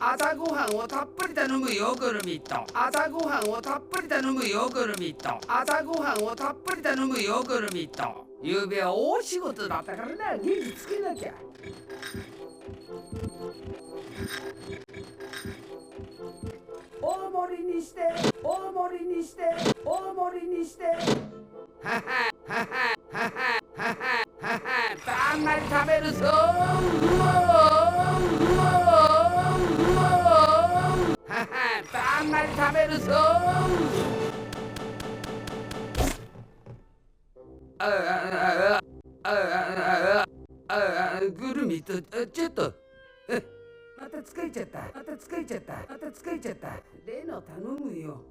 朝ごはんをたっぷり頼むヨーグルミット。朝ごはんをたっぷり頼むヨーグルミット。朝ごはんをたっぷり頼むヨーグルミット。ゆうべは大仕事だったからな、元気つけなきゃ。大盛りにして、大盛りにして、大盛りにして。ははははははははたんまり食べるぞ。たんまり食べるぞ。グルミとちょっとまた疲れちゃった。例の頼むよ。